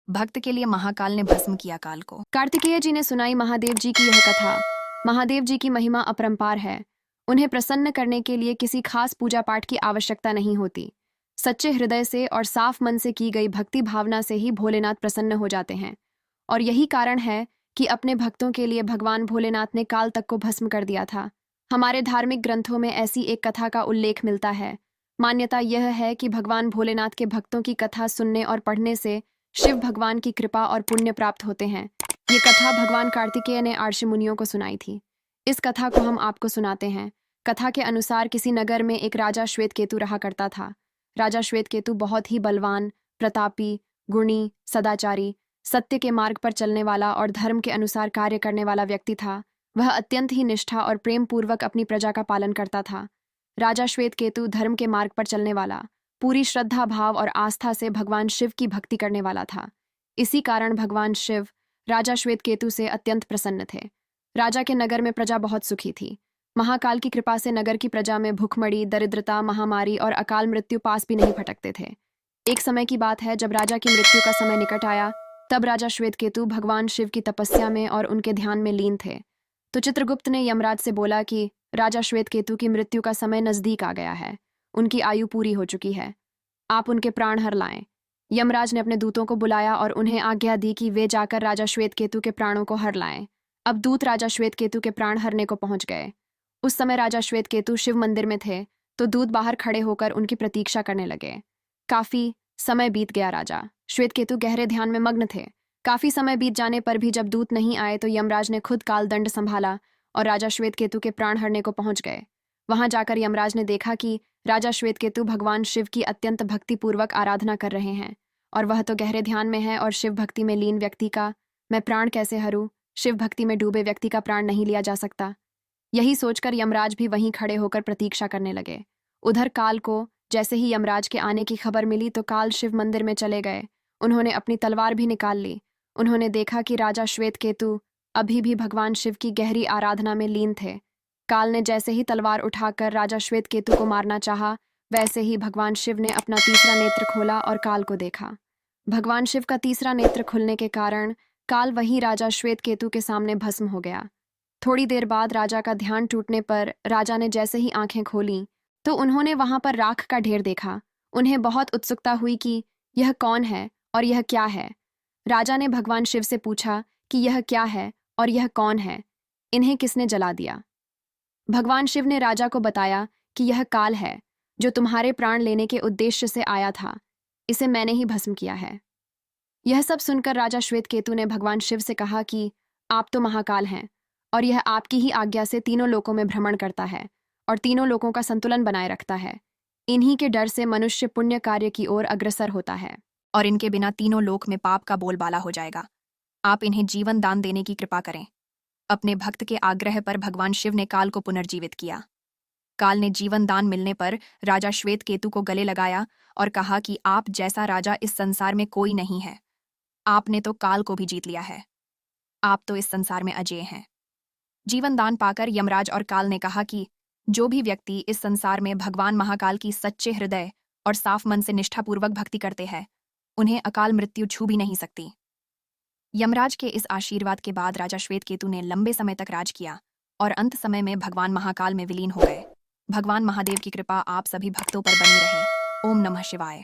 भक्त के लिए महाकाल ने भस्म किया काल को। कार्तिकेय जी ने सुनाई महादेव जी की यह कथा। महादेव जी की महिमा अपरंपार है। उन्हें प्रसन्न करने के लिए किसी खास पूजा पाठ की आवश्यकता नहीं होती। सच्चे हृदय से और साफ मन से की गई भक्ति भावना से ही भोलेनाथ प्रसन्न हो जाते हैं। और यही कारण है कि अपने भक्तों के लिए भगवान भोलेनाथ ने काल तक को भस्म कर दिया था। हमारे धार्मिक ग्रंथों में ऐसी एक कथा का उल्लेख मिलता है। मान्यता यह है कि भगवान भोलेनाथ के भक्तों की कथा सुनने और पढ़ने से शिव भगवान की कृपा और पुण्य प्राप्त होते हैं। ये कथा भगवान कार्तिकेय ने आर्षि मुनियों को सुनाई थी। इस कथा को हम आपको सुनाते हैं। कथा के अनुसार किसी नगर में एक राजा श्वेतकेतु रहा करता था। राजा श्वेतकेतु बहुत ही बलवान, प्रतापी, गुणी, सदाचारी, सत्य के मार्ग पर चलने वाला और धर्म के अनुसार कार्य करने वाला व्यक्ति था। वह अत्यंत ही निष्ठा और प्रेम पूर्वक अपनी प्रजा का पालन करता था। राजा श्वेतकेतु धर्म के मार्ग पर चलने वाला, पूरी श्रद्धा भाव और आस्था से भगवान शिव की भक्ति करने वाला था। इसी कारण भगवान शिव राजा श्वेतकेतु से अत्यंत प्रसन्न थे। राजा के नगर में प्रजा बहुत सुखी थी। महाकाल की कृपा से नगर की प्रजा में भुखमरी, दरिद्रता, महामारी और अकाल मृत्यु पास भी नहीं फटकते थे। एक समय की बात है, जब राजा की मृत्यु का समय निकट आया, तब राजा श्वेतकेतु भगवान शिव की तपस्या में और उनके ध्यान में लीन थे। तो चित्रगुप्त ने यमराज से बोला कि राजा श्वेतकेतु की मृत्यु का समय नजदीक आ गया है। उनकी आयु पूरी हो चुकी है। आप उनके प्राण हर लाएं। यमराज ने अपने दूतों को बुलाया और उन्हें आज्ञा दी कि वे जाकर राजा श्वेतकेतु के प्राणों को हर लाएं। अब दूत राजा श्वेतकेतु के प्राण हरने को पहुंच गए। उस समय राजा श्वेतकेतु शिव मंदिर में थे, तो दूत बाहर खड़े होकर उनकी प्रतीक्षा करने लगे। काफी समय बीत गया। राजा श्वेतकेतु गहरे ध्यान में मग्न थे। काफी समय बीत जाने पर भी जब दूत नहीं आए, तो यमराज ने खुद काल दंड संभाला और राजा श्वेतकेतु के प्राण हरने को पहुंच गए। वहां जाकर यमराज ने देखा कि राजा श्वेतकेतु भगवान शिव की अत्यंत भक्तिपूर्वक आराधना कर रहे हैं, और वह तो गहरे ध्यान में है, और शिव भक्ति में लीन व्यक्ति का मैं प्राण कैसे हरूं? शिव भक्ति में डूबे व्यक्ति का प्राण नहीं लिया जा सकता। यही सोचकर यमराज भी वहीं खड़े होकर प्रतीक्षा करने लगे। उधर काल को जैसे ही यमराज के आने की खबर मिली, तो काल शिव मंदिर में चले गए। उन्होंने अपनी तलवार भी निकाल ली। उन्होंने देखा कि राजा श्वेतकेतु अभी भी भगवान शिव की गहरी आराधना में लीन थे। काल ने जैसे ही तलवार उठाकर राजा श्वेतकेतु को मारना चाहा, वैसे ही भगवान शिव ने अपना तीसरा नेत्र खोला और काल को देखा। भगवान शिव का तीसरा नेत्र खुलने के कारण काल वही राजा श्वेतकेतु के सामने भस्म हो गया। थोड़ी देर बाद राजा का ध्यान टूटने पर राजा ने जैसे ही आंखें खोलीं, तो उन्होंने वहां पर राख का ढेर देखा। उन्हें बहुत उत्सुकता हुई कि यह कौन है और यह क्या है। राजा ने भगवान शिव से पूछा कि यह क्या है और यह कौन है, इन्हें किसने जला दिया। भगवान शिव ने राजा को बताया कि यह काल है, जो तुम्हारे प्राण लेने के उद्देश्य से आया था। इसे मैंने ही भस्म किया है। यह सब सुनकर राजा श्वेतकेतु ने भगवान शिव से कहा कि आप तो महाकाल हैं, और यह आपकी ही आज्ञा से तीनों लोकों में भ्रमण करता है और तीनों लोकों का संतुलन बनाए रखता है। इन्हीं के डर से मनुष्य पुण्य कार्य की ओर अग्रसर होता है, और इनके बिना तीनों लोक में पाप का बोलबाला हो जाएगा। आप इन्हें जीवन दान देने की कृपा करें। अपने भक्त के आग्रह पर भगवान शिव ने काल को पुनर्जीवित किया। काल ने जीवन दान मिलने पर राजा श्वेतकेतु को गले लगाया और कहा कि आप जैसा राजा इस संसार में कोई नहीं है। आपने तो काल को भी जीत लिया है। आप तो इस संसार में अजेय हैं। जीवन दान पाकर यमराज और काल ने कहा कि जो भी व्यक्ति इस संसार में भगवान महाकाल की सच्चे हृदय और साफ मन से निष्ठापूर्वक भक्ति करते हैं, उन्हें अकाल मृत्यु छू भी नहीं सकती। यमराज के इस आशीर्वाद के बाद राजा श्वेतकेतु ने लंबे समय तक राज किया और अंत समय में भगवान महाकाल में विलीन हो गए। भगवान महादेव की कृपा आप सभी भक्तों पर बनी रहे। ओम नमः शिवाय।